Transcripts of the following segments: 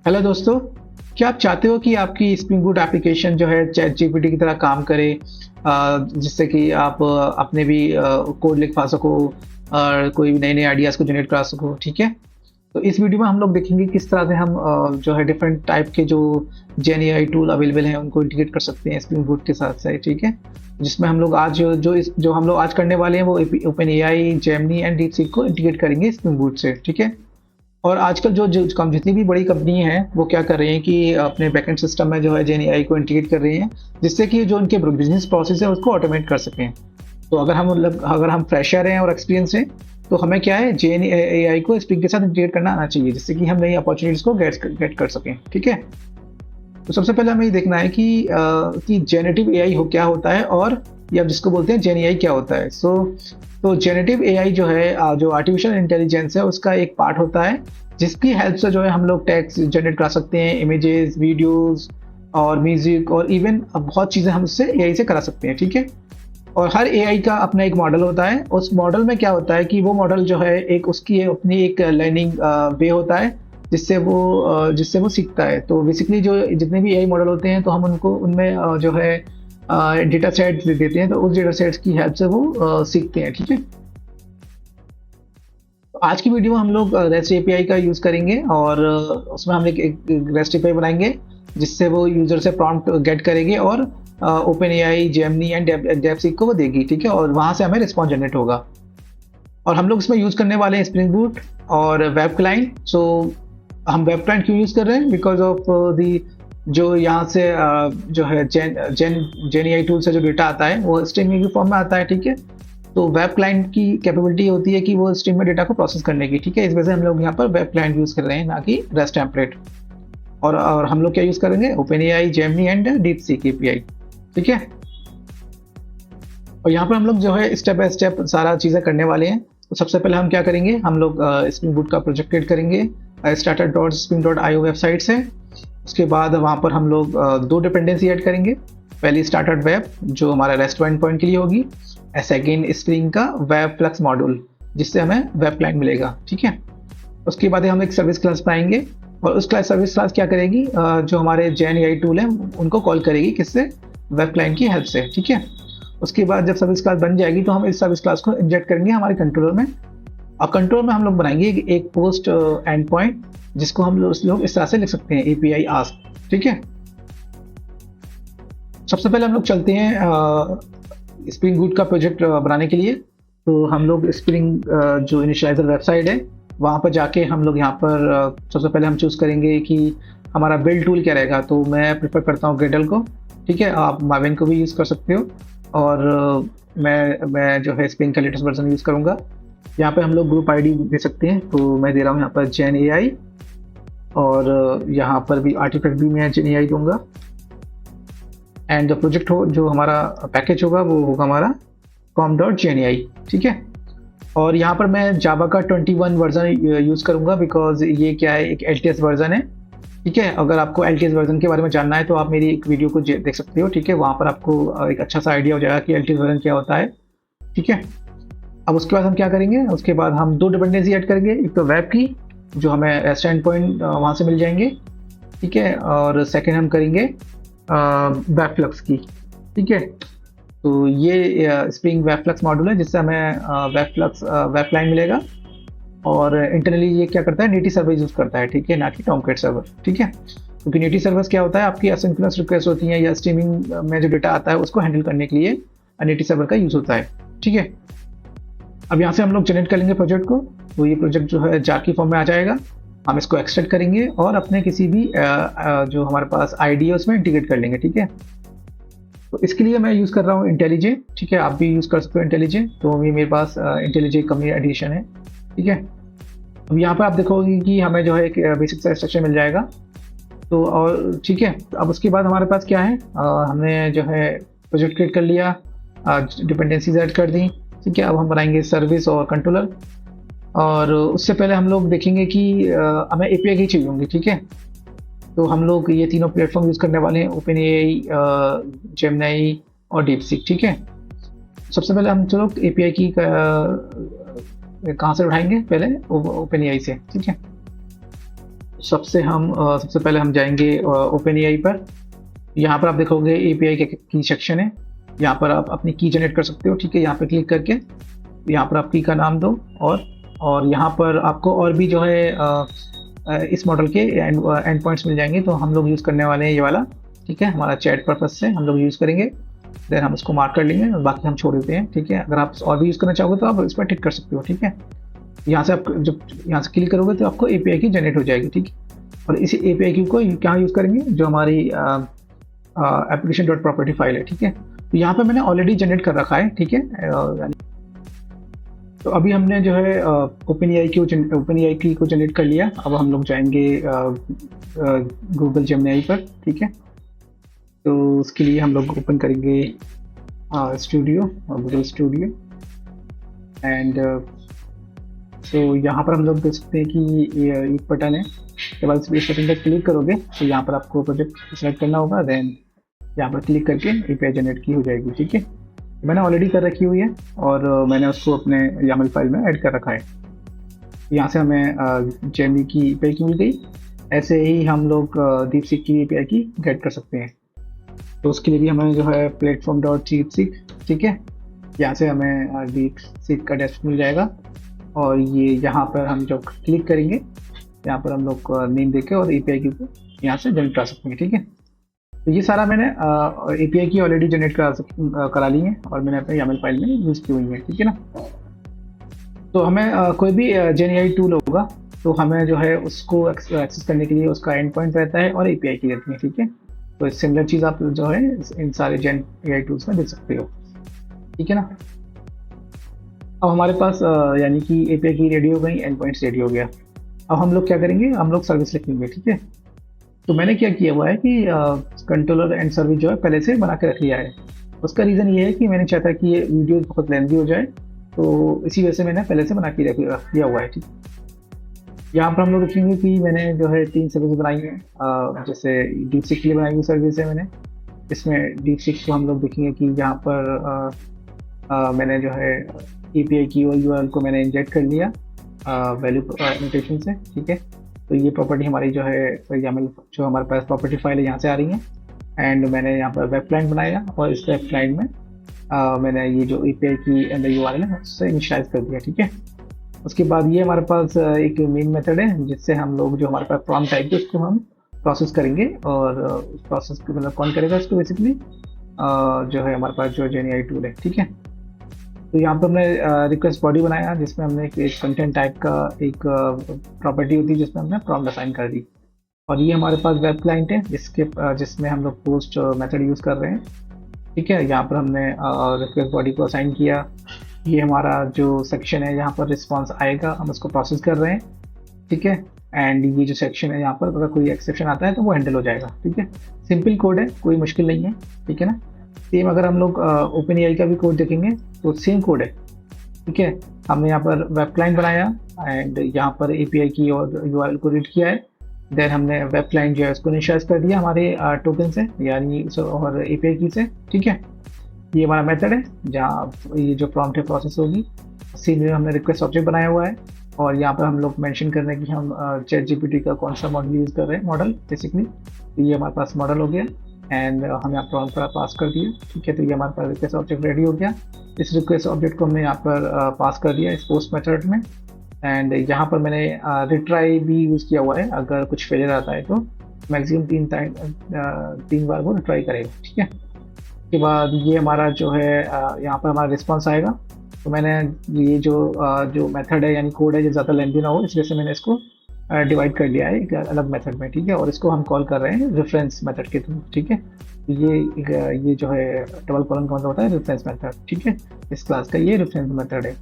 Hello दोस्तों, क्या आप चाहते हो कि आपकी स्प्रिंग बूट एप्लीकेशन जो है चैट जीपीटी की तरह काम करे, जिससे कि आप अपने भी कोड लिख पा सको और कोई भी नए नए आइडियाज़ को जनरेट करा सको। ठीक है, तो इस वीडियो में हम लोग देखेंगे किस तरह से हम जो है डिफरेंट टाइप के जो जेन एआई टूल अवेलेबल हैं उनको इंटीग्रेट कर सकते हैं स्प्रिंग बूट के साथ साथ। ठीक है, जिसमें हम लोग आज जो हम लोग आज करने वाले हैं वो open AI, Gemini and DeepSeek को इंटीग्रेट करेंगे स्प्रिंग बूट से। ठीक है, और आजकल जितनी भी बड़ी कंपनी हैं वो क्या कर रही हैं कि अपने बैकएंड सिस्टम में जो है जेन एआई को इंटीग्रेट कर रही हैं, जिससे कि जो उनके बिजनेस प्रोसेस है उसको ऑटोमेट कर सकें। तो अगर हम फ्रेशर हैं और एक्सपीरियंस हैं तो हमें क्या है, जेन एआई को स्प्रिंग के साथ इंटीग्रेट करना आना चाहिए, जिससे कि हम नई अपॉर्चुनिटीज को गेट कर सकें। ठीक है, तो सबसे पहले हमें ये देखना है कि जेनेटिव एआई क्या होता है, और या जिसको बोलते हैं जेन एआई क्या होता है। तो जेनेटिव एआई जो है जो आर्टिफिशियल इंटेलिजेंस है उसका एक पार्ट होता है, जिसकी हेल्प से जो है हम लोग टेक्स्ट जनरेट कर सकते हैं, इमेजेस, वीडियोस और म्यूजिक, और इवन बहुत चीज़ें हम उससे एआई से करा सकते हैं। ठीक है, और हर एआई का अपना एक मॉडल होता है। उस मॉडल में क्या होता है कि वो मॉडल जो है उसकी अपनी एक लर्निंग वे होता है, जिससे वो सीखता है। तो बेसिकली जो जितने भी एआई मॉडल होते हैं तो हम उनको उनमें जो है डेटा सेट देते हैं, तो उस डेटा सेट्स की हेल्प से वो सीखते हैं। ठीक है, तो आज की वीडियो में हम लोग रेस्ट एपीआई का यूज़ करेंगे, और उसमें हम एक रेस्ट एपीआई बनाएंगे जिससे वो यूज़र से प्रॉम्प्ट गेट करेंगे और ओपन एआई, जेमिनी एंड डेपसीक को वो देगी। ठीक है, और वहाँ से हमें रिस्पॉन्स जनरेट होगा। और हम लोग इसमें यूज़ करने वाले हैं स्प्रिंग बूट और वेब क्लाइंट। सो हम वेब क्लाइंट क्यों यूज़ कर रहे हैं? बिकॉज ऑफ दी जो यहाँ से जो है जेन एआई टूल से जो डेटा आता है वो स्ट्रिंग की फॉर्म में आता है। ठीक है, तो वेब क्लाइंट की कैपेबिलिटी होती है कि वो स्ट्रिंग में डेटा को प्रोसेस करने की। ठीक है, इस वजह से हम लोग यहाँ पर वेब क्लाइंट यूज़ कर रहे हैं, ना कि रेस्ट टेम्पलेट। और हम लोग क्या यूज़ करेंगे? Open AI, Gemini and DeepSeek API. ठीक है, और यहाँ पर हम लोग जो है स्टेप बाय स्टेप सारा चीज़ें करने वाले हैं। तो सबसे पहले हम क्या करेंगे, हम लोग स्प्रिंग बूट का प्रोजेक्ट क्रिएट करेंगे starter.spring.io वेबसाइट से। उसके बाद वहाँ पर हम लोग दो डिपेंडेंसी ऐड करेंगे। पहली स्टार्टर वेब जो हमारा रेस्ट एंड पॉइंट के लिए होगी, सेकेंड स्प्रिंग का वेब फ्लक्स मॉड्यूल, जिससे हमें वेब क्लाइंट मिलेगा। ठीक है, उसके बाद हम एक सर्विस क्लास बनाएंगे, और उस सर्विस क्लास क्या करेगी, जो हमारे जेन एआई टूल हैं उनको कॉल करेगी, किससे? वेब क्लाइंट की हेल्प से। ठीक है, उसके बाद जब सर्विस क्लास बन जाएगी तो हम इस सर्विस क्लास को इंजेक्ट करेंगे हमारे कंट्रोलर में, और कंट्रोल में हम लोग बनाएंगे एक पोस्ट एंड पॉइंट, जिसको हम लोग इस तरह से लिख सकते हैं, एपीआई आस्क। ठीक है, सबसे पहले हम लोग चलते हैं स्प्रिंग बूट का प्रोजेक्ट बनाने के लिए। तो हम लोग स्प्रिंग जो इनिशियलाइजर वेबसाइट है वहाँ पर जाके हम लोग यहाँ पर सबसे पहले हम चूज़ करेंगे कि हमारा बिल्ड टूल क्या रहेगा। तो मैं प्रेफर करता हूँ ग्रेडल को। ठीक है, आप माविन को भी यूज़ कर सकते हो, और मैं जो है स्प्रिंग का लेटेस्ट वर्जन यूज़ करूँगा। यहाँ पे हम लोग ग्रुप आईडी दे सकते हैं, तो मैं दे रहा हूँ यहाँ पर जेन एआई, और यहाँ पर भी आर्टिफैक्ट भी मैं जेन एआई दूंगा। एंड जो प्रोजेक्ट हो, जो हमारा पैकेज होगा वो होगा हमारा com.geni। ठीक है, और यहाँ पर मैं जावा का 21 वर्जन यूज़ करूँगा, बिकॉज ये क्या है, एक LTS वर्जन है। ठीक है, अगर आपको LTS वर्जन के बारे में जानना है तो आप मेरी एक वीडियो को देख सकते हो। ठीक है, वहाँ पर आपको एक अच्छा सा आइडिया हो जाएगा कि LTS वर्जन क्या होता है। ठीक है, अब उसके बाद हम क्या करेंगे, उसके बाद हम दो डिपेंडेंसी ऐड करेंगे, एक तो वेब की जो हमें रेस्ट एंड पॉइंट वहाँ से मिल जाएंगे। ठीक है, और सेकेंड हम करेंगे वेब फ्लक्स की। ठीक है, तो ये स्प्रिंग वेब फ्लक्स मॉड्यूल है, जिससे हमें वेब क्लाइंट मिलेगा, और इंटरनली ये क्या करता है, नेटिव सर्वर यूज़ करता है। ठीक है, ना कि टॉमकैट सर्वर। ठीक है, क्योंकि नेटिव सर्वर्स क्या होता है, आपकी एसिंक्रोनस रिक्वेस्ट होती है या स्ट्रीमिंग में जो डेटा आता है उसको हैंडल करने के लिए नेटिव सर्वर का यूज़ होता है। ठीक है, अब यहाँ से हम लोग जनरेट कर लेंगे प्रोजेक्ट को। तो ये प्रोजेक्ट जो है जार की फॉर्म में आ जाएगा। हम इसको एक्सट्रैक्ट करेंगे और अपने किसी भी जो हमारे पास आईडी है उसमें इंटीग्रेट कर लेंगे। ठीक है, तो इसके लिए मैं यूज़ कर रहा हूँ इंटेलिजे। ठीक है, आप भी यूज़ कर सकते हो इंटेलिजे। तो अभी मेरे पास इंटेलिजे कम्युनिटी एडिशन है। ठीक है, अब यहाँ पर आप देखोगे कि हमें जो है एक बेसिक सा स्ट्रक्चर मिल जाएगा। तो और ठीक है, अब उसके बाद हमारे पास क्या है, हमने जो है प्रोजेक्ट क्रिएट कर लिया, डिपेंडेंसीज ऐड कर दी। ठीक है, अब हम बनाएंगे सर्विस और कंट्रोलर, और उससे पहले हम लोग देखेंगे कि हमें एपीआई की चाहिए होंगी। ठीक है, तो हम लोग ये तीनों प्लेटफॉर्म यूज़ करने वाले हैं, ओपन एआई, जेमिनी और डीपसीक। ठीक है, सबसे पहले हम चलो एपीआई की कहाँ से उठाएंगे, पहले ओपन एआई से। ठीक है, सबसे पहले हम जाएंगे ओपन एआई पर। यहाँ पर आप देखोगे एपीआई का की सेक्शन है। यहाँ पर आप अपनी की जनरेट कर सकते हो, ठीक है। यहाँ पर क्लिक करके यहाँ पर आप की का नाम दो, और यहाँ पर आपको और भी जो है इस मॉडल के एंड पॉइंट्स मिल जाएंगे। तो हम लोग यूज़ करने वाले हैं ये वाला, ठीक है। हमारा चैट पर्पज से हम लोग यूज़ करेंगे, देन हम उसको मार्क कर लेंगे और बाकी हम छोड़ देते हैं, ठीक है। अगर आप और भी यूज़ करना चाहोगे तो आप इस पर टिक कर सकते हो, ठीक है। यहाँ से आप जब यहाँ से क्लिक करोगे तो आपको एपीआई की जनरेट हो जाएगी, ठीक है। और इसी एपीआई की को कहाँ यूज़ करेंगे, जो हमारी एप्लीकेशन डॉट प्रॉपर्टी फाइल है, ठीक है। तो यहाँ पे मैंने ऑलरेडी जनरेट कर रखा है, ठीक है। तो अभी हमने जो है ओपन एआई की को जनरेट कर लिया। अब हम लोग जाएंगे गूगल जेमिनी पर, ठीक है। तो उसके लिए हम लोग ओपन करेंगे स्टूडियो, गूगल स्टूडियो। एंड तो यहाँ पर हम लोग देख सकते हैं कि ये एक बटन है। उसके बाद इस बटन पर क्लिक करोगे तो यहाँ पर आपको प्रोजेक्ट सेलेक्ट करना होगा, देन यहाँ पर क्लिक करके एपीआई जनरेट की हो जाएगी, ठीक है। मैंने ऑलरेडी कर रखी हुई है और मैंने उसको अपने YAML फाइल में ऐड कर रखा है। यहाँ से हमें जेमिनी की एपीआई की मिल गई। ऐसे ही हम लोग डीपसीक की एपीआई की गेट कर सकते हैं। तो उसके लिए भी हमें जो है platform.deepseek, ठीक है। यहाँ से हमें डीपसीक का डेस्क मिल जाएगा और ये यहाँ पर हम जब क्लिक करेंगे यहाँ पर हम लोग नेम देके और एपीआई की को यहाँ से जनरेट कर सकते हैं, ठीक है। तो ये सारा मैंने एपीआई की ऑलरेडी जनरेट करा ली है और मैंने अपने YAML फाइल में यूज़ की हुई है, ठीक है ना। तो हमें कोई भी जेएनएआई टूल होगा तो हमें जो है उसको एक्सेस करने के लिए उसका एंड पॉइंट रहता है और एपीआई की रहती है, ठीक है। तो सिमिलर चीज़ आप जो है इन सारे जेएनएआई टूल्स में देख सकते हो, ठीक है ना। अब हमारे पास यानी कि एपीआई की रेडी हो गई, एंड पॉइंट्स रेडी हो गया। अब हम लोग क्या करेंगे, हम लोग सर्विस लिखेंगे, ठीक है। तो मैंने क्या किया हुआ है कि कंट्रोलर एंड सर्विस जो है पहले से बना के रख लिया है। उसका रीज़न ये है कि मैंने चाहता कि ये वीडियो बहुत लेंथी हो जाए, तो इसी वजह से मैंने पहले से बना के रख लिया हुआ है, ठीक। यहाँ पर हम लोग देखेंगे कि मैंने जो है 3 सर्विस बनाई है। जैसे डीपसीक के लिए बनाई हुई सर्विस है मैंने। इसमें डीपसीक को हम लोग देखेंगे कि यहाँ पर मैंने जो है एपीआई की और यूआरएल को मैंने इंजेक्ट कर लिया वैल्यू नोटेशन से, ठीक है। तो ये प्रॉपर्टी हमारी जो है YAML जो हमारे पास प्रॉपर्टी फाइल है यहाँ से आ रही है। एंड मैंने यहाँ पर वेब क्लाइंट बनाया और इस वेब क्लाइंट में मैंने ये जो एपीआई की एंड यूआरएल है उससे इनिशियलाइज कर दिया, ठीक है। उसके बाद ये हमारे पास एक मेन मेथड है जिससे हम लोग जो हमारे पास प्रॉम्प्ट टाइप है उसको हम प्रोसेस करेंगे और उस प्रोसेस को मतलब कौन करेगा उसको बेसिकली जो है हमारे पास जो जेएनएआई टूल है, ठीक है। तो यहाँ पर हमने रिक्वेस्ट बॉडी बनाया जिसमें हमने एक कंटेंट टाइप का एक प्रॉपर्टी होती है जिसमें हमने प्रॉम्प्ट असाइन कर दी। और ये हमारे पास वेब क्लाइंट है जिसमें हम लोग पोस्ट मेथड यूज़ कर रहे हैं, ठीक है। यहाँ पर हमने रिक्वेस्ट बॉडी को असाइन किया। ये हमारा जो सेक्शन है यहाँ पर रिस्पॉन्स आएगा, हम उसको प्रोसेस कर रहे हैं, ठीक है। एंड ये जो सेक्शन है यहाँ पर अगर कोई एक्सेप्शन आता है तो वो हैंडल हो जाएगा, ठीक है। सिंपल कोड है, कोई मुश्किल नहीं है, ठीक है ना। सेम अगर हम लोग ओपन एआई का भी कोड देखेंगे तो सेम कोड है, ठीक है। हमने यहाँ पर वेब क्लाइंट बनाया एंड यहाँ पर एपीआई की और यूआरएल को रीड किया है। देन हमने वेब क्लाइंट जो है उसको इनिशियलाइज कर दिया हमारे टोकन से यानी और एपीआई की से, ठीक है। ये हमारा मेथड है जहाँ ये जो प्रॉम्प्ट है प्रोसेस होगी। सीनियर हमने रिक्वेस्ट ऑब्जेक्ट बनाया हुआ है और यहाँ पर हम लोग मेंशन कर रहे हैं कि हम चैट जीपीटी का कौन सा मॉडल यूज़ कर रहे हैं, मॉडल बेसिकली। तो ये हमारे पास मॉडल हो गया एंड हम यहाँ प्रॉम्प्ट पर पास कर दिया, ठीक है। तो ये हमारे पास रिक्वेस्ट ऑब्जेक्ट रेडी हो गया। इस रिक्वेस्ट ऑब्जेक्ट को हमने यहाँ पर पास कर दिया इस पोस्ट मेथड में। एंड यहाँ पर मैंने रिट्राई भी यूज़ किया हुआ है। अगर कुछ फेलियर आता है तो मैक्सिमम 3 बार वो रिट्राई करेगा, ठीक है। उसके बाद ये हमारा जो है यहाँ पर हमारा रिस्पॉन्स आएगा। तो मैंने ये जो मेथड है यानी कोड है जो ज़्यादा लेंथी ना हो इसलिए से मैंने इसको डिवाइड कर लिया है एक अलग मेथड में, ठीक है। और इसको हम कॉल कर रहे हैं रेफरेंस मेथड के थ्रू, ठीक है। ये जो है डबल कॉलन का मतलब होता है रेफरेंस मेथड, ठीक है। इस क्लास का ये रेफरेंस मेथड है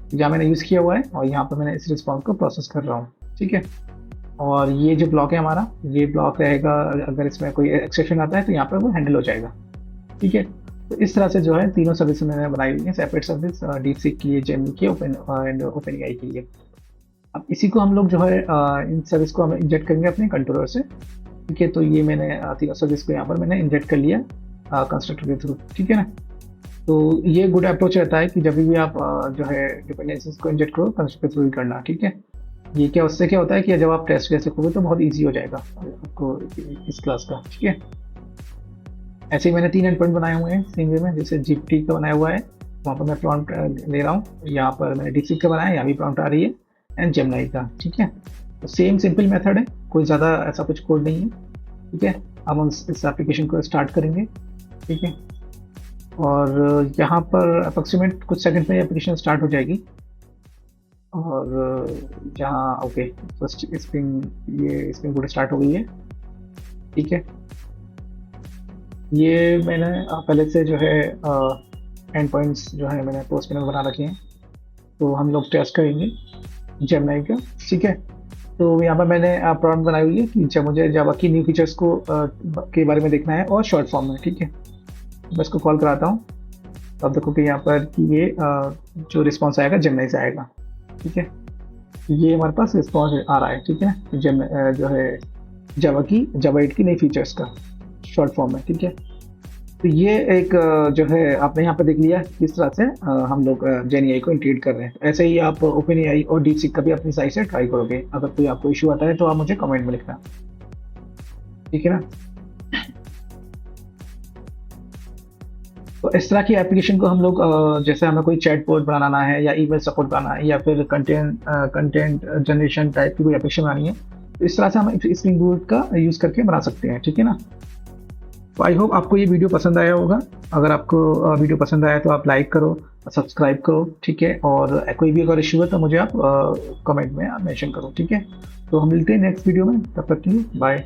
जहाँ मैंने यूज़ किया हुआ है और यहाँ पर मैंने इस रिस्पॉन्स को प्रोसेस कर रहा हूँ, ठीक है। और ये जो ब्लॉक है हमारा ये ब्लॉक रहेगा, अगर इसमें कोई एक्सेप्शन आता है तो यहाँ पर वो हैंडल हो जाएगा, ठीक है। तो इस तरह से जो है तीनों सर्विस मैंने बनाई हुई है, सेपरेट सर्विस डीपसीक की, जेमिनी की ओपन एआई के लिए। अब इसी को हम लोग जो है इन सर्विस को हम इंजेक्ट करेंगे अपने कंट्रोलर से, ठीक है। तो ये मैंने तीनों सर्विस को यहाँ पर मैंने इंजेक्ट कर लिया कंस्ट्रक्टर के थ्रू, ठीक है ना। तो ये गुड अप्रोच रहता है कि जब भी आप जो है डिपेंडेंसीज को इंजेक्ट करो कंस्ट्रक्टर के थ्रू ही करना, ठीक है। ये क्या, उससे क्या होता है कि जब आप टेस्ट केस लिखोगे तो बहुत ईजी हो जाएगा आपको इस क्लास का, ठीक है। ऐसे ही मैंने 3 एंड पॉइंट बनाए हुए हैं सेम वे में, जैसे जीपीटी का बनाया हुआ है, वहाँ पर मैं प्रॉम्प्ट ले रहा हूँ, यहाँ पर मैंने डीसी का बनाया है, यहाँ भी प्रॉम्प्ट आ रही है, एंड जेमिनी का, ठीक है। तो सेम सिंपल मेथड है, कोई ज़्यादा ऐसा कुछ कोड नहीं है, ठीक है। अब हम इस एप्लीकेशन को स्टार्ट करेंगे, ठीक है। और यहाँ पर अप्रोक्सीमेट कुछ सेकंड में एप्लीकेशन स्टार्ट हो जाएगी। और यहाँ okay, first spring boot start हो गई है, ठीक है। ये मैंने पहले से जो है एंड पॉइंट्स जो है मैंने पोस्ट में बना रखे हैं, तो हम लोग टेस्ट करेंगे जेमिनी का, ठीक है। तो यहाँ पर मैंने प्रॉम्प्ट बनाई हुई है कि जब मुझे जावा की न्यू फीचर्स को के बारे में देखना है और शॉर्ट फॉर्म में, ठीक है। मैं इसको कॉल कराता हूँ, तो अब देखो कि यहाँ पर कि ये जो रिस्पॉन्स आएगा जेमिनी से आएगा, ठीक है। ये हमारे पास रिस्पॉन्स आ रहा है, ठीक है, जो है जावा 8 की नई फीचर्स का शॉर्ट फॉर्म में, ठीक है। तो ये एक जो है आपने यहाँ पर देख लिया किस तरह से हम लोग जेन एआई को इंटीग्रेट कर रहे हैं। ऐसे ही आप ओपन एआई और डीपसीक का भी अपनी साइड से ट्राई करोगे। अगर कोई आपको इशू आता है तो आप मुझे कमेंट में लिखना, ठीक है ना। तो इस तरह की एप्लीकेशन को हम लोग जैसे हमें कोई चैटबॉट बनाना है या ईमेल सपोर्ट बनाना है या फिर कंटेंट जनरेशन टाइप की कोई एप्लीकेशन बनानी है, तो इस तरह से हम स्प्रिंग बूट का यूज़ करके बना सकते हैं, ठीक है ना। तो आई होप आपको ये वीडियो पसंद आया होगा। अगर आपको वीडियो पसंद आया तो आप लाइक करो, सब्सक्राइब करो, ठीक है। और कोई भी अगर इशू है तो मुझे आप कमेंट में मेंशन करो, ठीक है। तो हम मिलते हैं नेक्स्ट वीडियो में, तब तक के लिए बाय।